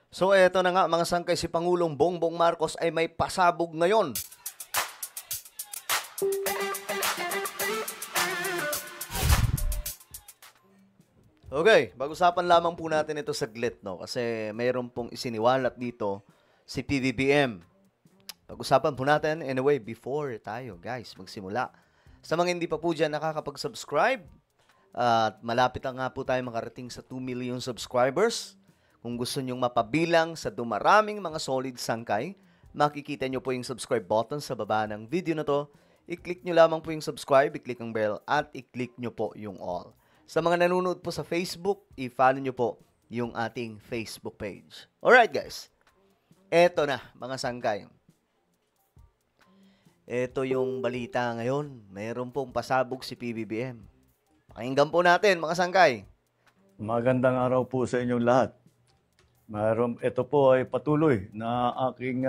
So eto na nga mga sangkay, si Pangulong Bongbong Marcos ay may pasabog ngayon. Okay, pag-usapan lamang po natin ito saglit, no? Kasi mayroon pong isiniwalat dito si PBBM. Pag-usapan po natin, anyway, before tayo, guys, magsimula. Sa mga hindi pa po dyan nakakapag-subscribe, at malapit na nga po tayo makarating sa 2 million subscribers. Kung gusto nyong mapabilang sa dumaraming mga solid sangkay, makikita nyo po yung subscribe button sa baba ng video na to. I-click nyo lamang po yung subscribe, i-click ang bell, at i-click nyo po yung all. Sa mga nanonood po sa Facebook, i-follow nyo po yung ating Facebook page. Alright guys, eto na mga sangkay. Eto yung balita ngayon. Mayroon pong pasabog si PBBM. Pakinggan po natin mga sangkay. Magandang araw po sa inyong lahat. Ito po ay patuloy na aking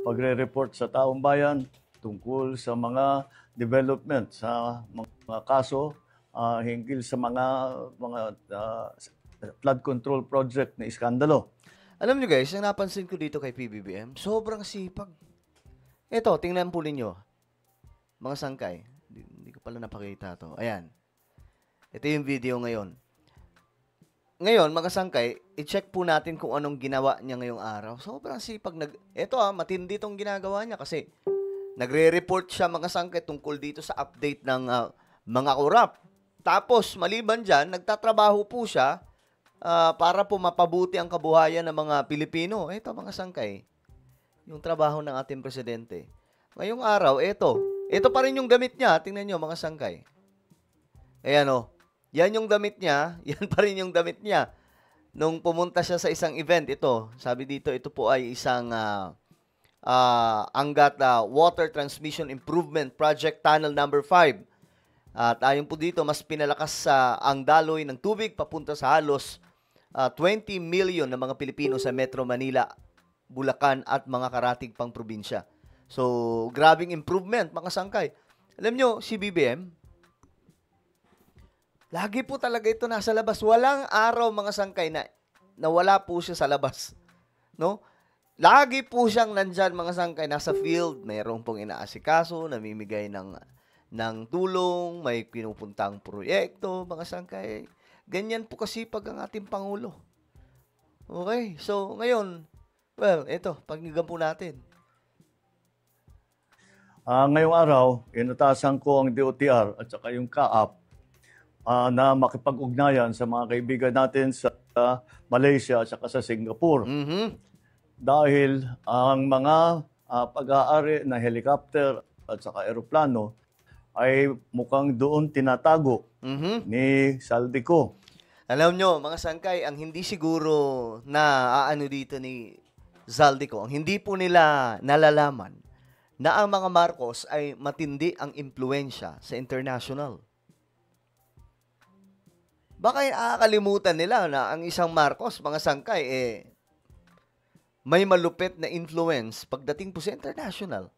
pagre-report sa taong bayan tungkol sa mga development sa mga kaso hinggil sa mga flood control project na iskandalo. Alam nyo guys, ang napansin ko dito kay PBBM, sobrang sipag. Ito, tingnan po ninyo. Mga sangkay. Hindi ko pala napakita to. Ayan. Ito yung video ngayon. Ngayon, mga sangkay, i-check po natin kung anong ginawa niya ngayong araw. Sobrang sipag. Ito matindi tong ginagawa niya kasi nagre-report siya mga sangkay tungkol dito sa update ng mga korap. Tapos, maliban dyan, nagtatrabaho po siya para po mapabuti ang kabuhayan ng mga Pilipino. Ito mga sangkay, yung trabaho ng ating presidente. Ngayong araw, ito pa rin yung damit niya. Tingnan nyo mga sangkay. Ayan yan yung damit niya. Yan pa rin yung damit niya. Nung pumunta siya sa isang event, ito, sabi dito, ito po ay isang Angat Water Transmission Improvement Project Tunnel number 5. At ayon po dito, mas pinalakas ang daloy ng tubig papunta sa halos 20 million na mga Pilipino sa Metro Manila, Bulacan at mga karatig pang probinsya. So, grabing improvement mga sangkay. Alam nyo, si BBM, lagi po talaga ito nasa labas. Walang araw mga sangkay na wala po siya sa labas. No? Lagi po siyang nandyan mga sangkay, nasa field, mayroon pong inaasikaso, namimigay ng tulong, may pinupuntang proyekto, mga sangkay. Ganyan po kasipag ang ating Pangulo. Okay, so ngayon, well, ito, pakinggan po natin. Ngayong araw, inutasan ko ang DOTR at saka yung CAAP na makipag-ugnayan sa mga kaibigan natin sa Malaysia at saka sa Singapore. Dahil ang mga pag-aari na helicopter at saka aeroplano ay mukhang doon tinatago ni Saldico. Alam nyo, mga sangkay, ang hindi siguro na dito ni Zaldico, ang hindi po nila nalalaman na ang mga Marcos ay matindi ang impluensya sa international. Baka nakakalimutan nila na ang isang Marcos, mga sangkay, may malupit na influence pagdating po sa international.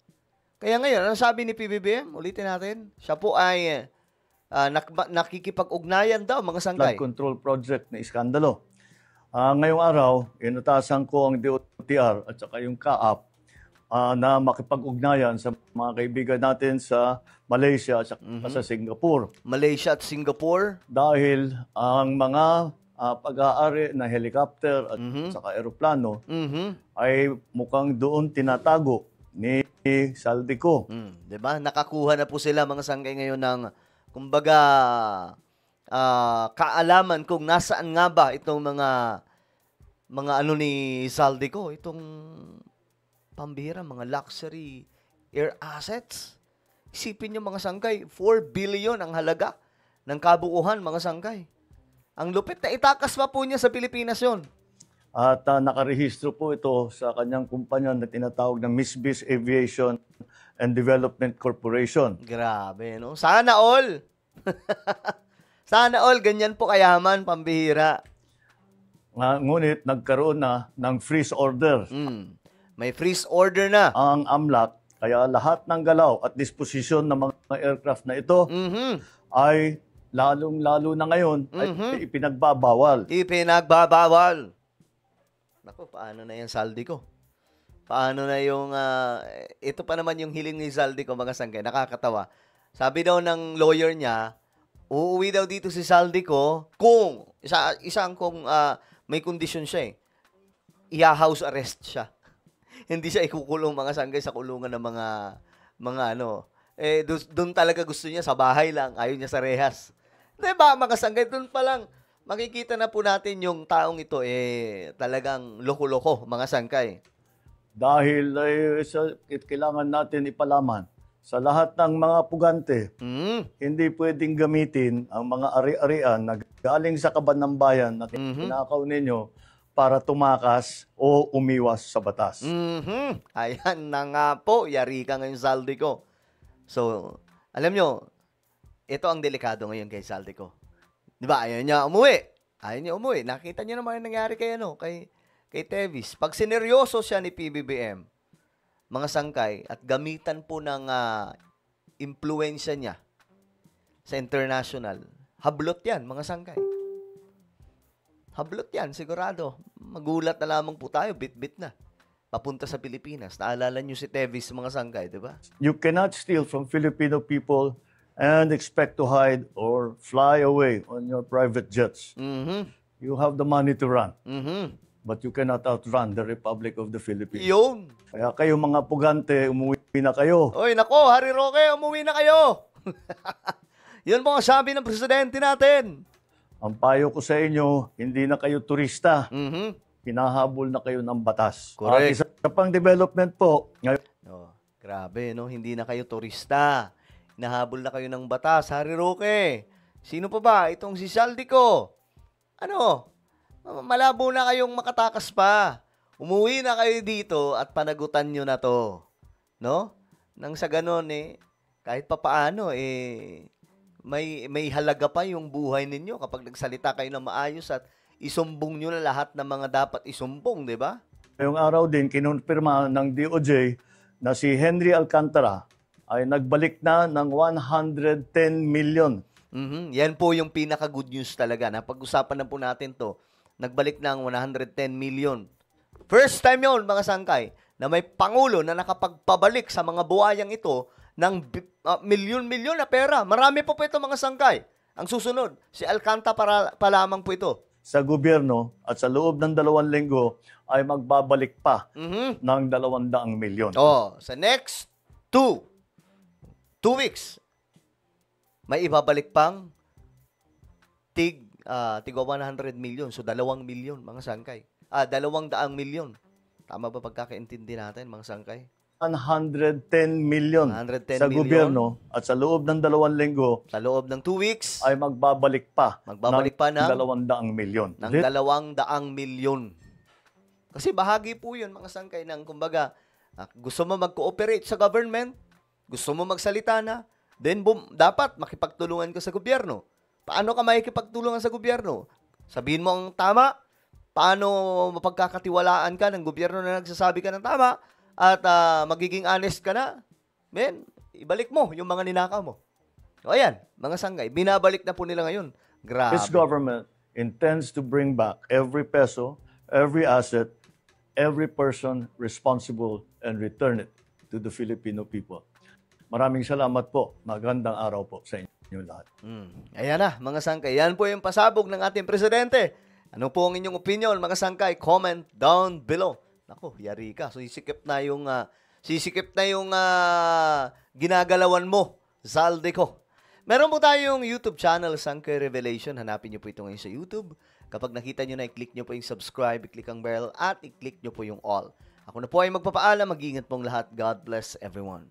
Kaya ngayon, ano sabi ni PBBM? Ulitin natin. Siya po ay nakikipag-ugnayan daw, mga sangkay. Flood control project na iskandalo. Ngayong araw, inutasan ko ang DOTR at saka yung CAAP na makipag-ugnayan sa mga kaibigan natin sa Malaysia at saka sa Singapore. Malaysia at Singapore. Dahil ang mga pag-aari na helicopter at saka aeroplano ay mukhang doon tinatago ni Saldico. Diba? Nakakuha na po sila mga sangkay ngayon ng kumbaga kaalaman kung nasaan nga ba itong mga ni Saldico, itong pambihira, mga luxury air assets. Isipin nyo mga sangkay, 4 billion ang halaga ng kabuuhan mga sangkay. Ang lupit na itakas pa po niya sa Pilipinas yon. At nakarehistro po ito sa kanyang kumpanya na tinatawag na Misbis Aviation and Development Corporation. Grabe, no? Sana all! Sana all, ganyan po kayaman, pambihira. Ngunit nagkaroon na ng freeze order. May freeze order na. Ang AMLAC, kaya lahat ng galaw at disposisyon ng mga aircraft na ito ay lalong-lalo na ngayon ay ipinagbabawal. Ipinagbabawal. Naku, paano na yung saldi ko? Paano na yung, ito pa naman yung hiling ni saldi ko, mga sangkay. Nakakatawa. Sabi daw ng lawyer niya, uuwi daw dito si saldi ko kung, isang kung may kondisyon siya eh. House arrest siya. Hindi siya ikukulong, mga sangkay, sa kulungan ng mga ano. Doon talaga gusto niya sa bahay lang. Ayaw niya sa rehas. Diba, mga sangkay, doon pa lang makikita na po natin yung taong ito talagang loko-loko, mga sangkay. Dahil kailangan natin ipalaman sa lahat ng mga pugante, hindi pwedeng gamitin ang mga ari-arian na galing sa kaban ng bayan na kinakaw ninyo para tumakas o umiwas sa batas. Ayan na nga po, yari ka ngayon, saldi ko. So, alam nyo, ito ang delikado ngayon kay saldi ko. Di ba? Ayaw niya umuwi. Nakita niyo naman yung nangyari kay Tevis. Pag sineryoso siya ni PBBM, mga sangkay, at gamitan po ng impluensya niya sa international, hablot yan, mga sangkay. Hablot yan, sigurado. Magulat na lamang po tayo, bit-bit na. Papunta sa Pilipinas. Naalala niyo si Tevis, mga sangkay, di ba? You cannot steal from Filipino people and expect to hide or fly away on your private jets. You have the money to run. But you cannot outrun the Republic of the Philippines. Yun. Kaya kayo mga pugante, umuwi na kayo. Oy, nako, Harry Roque, umuwi na kayo. Yun po ang sabi ng presidente natin. Ang payo ko sa inyo, hindi na kayo turista. Hinahabol na kayo ng batas. Correct. At isa pang development po, ngayon, Grabe, no? Hindi na kayo turista. Nahabol na kayo ng batas, Harry Roque. Sino pa ba? Itong si Saldi ko. Ano? Malabo na kayong makatakas pa. Umuwi na kayo dito at panagutan nyo na to. No? Nang sa ganon, kahit pa paano, may halaga pa yung buhay ninyo kapag nagsalita kayo na maayos at isumbong nyo na lahat ng mga dapat isumbong, di ba? ngayong araw din, kinonfirma ng DOJ na si Henry Alcantara ay nagbalik na ng 110 million. Yan po yung pinaka-good news talaga. Napag-usapan na po natin to. Nagbalik ng 110 million. First time yon, mga sangkay, na may pangulo na nakapagpabalik sa mga buhayang ito ng milyon-milyon na pera. Marami po ito, mga sangkay. Ang susunod, si Alcantara pa lamang po ito. Sa gobyerno at sa loob ng 2 linggo ay magbabalik pa ng 200 milyon. Sa next 2 weeks, may ibabalik pang tig 100 million. So, 2 milyon, mga sangkay. 200 milyon. Tama ba pagkakaintindi natin, mga sangkay? 110 million 110 sa million. gobyerno at sa loob ng 2 linggo Sa loob ng 2 weeks, ay magbabalik pa ng ng 200 milyon. ng 200 milyon. Kasi bahagi po yun, mga sangkay, ng kumbaga, gusto mo mag-cooperate sa government, gusto mo magsalita na, then dapat makipagtulungan ka sa gobyerno. Paano ka makikipagtulungan sa gobyerno? Sabihin mo ang tama, paano mapagkakatiwalaan ka ng gobyerno na nagsasabi ka ng tama, at magiging honest ka na, ibalik mo yung mga ninakaw mo. O ayan, mga sangkay, binabalik na po nila ngayon. Grabe. This government intends to bring back every peso, every asset, every person responsible and return it to the Filipino people. Maraming salamat po. Magandang araw po sa inyo lahat. Ayan na, mga sangkay. Yan po yung pasabog ng ating presidente. Ano po ang inyong opinion, mga sangkay? Comment down below. Ako, yari ka. So, sisikip na yung ginagalawan mo, Saldi ko. Meron po tayong YouTube channel, Sangkay Revelation. Hanapin niyo po ito ngayon sa YouTube. Kapag nakita niyo na, i-click niyo po yung subscribe, i-click ang bell, at i-click niyo po yung all. Ako na po ay magpapaalam. Mag-ingat pong lahat. God bless everyone.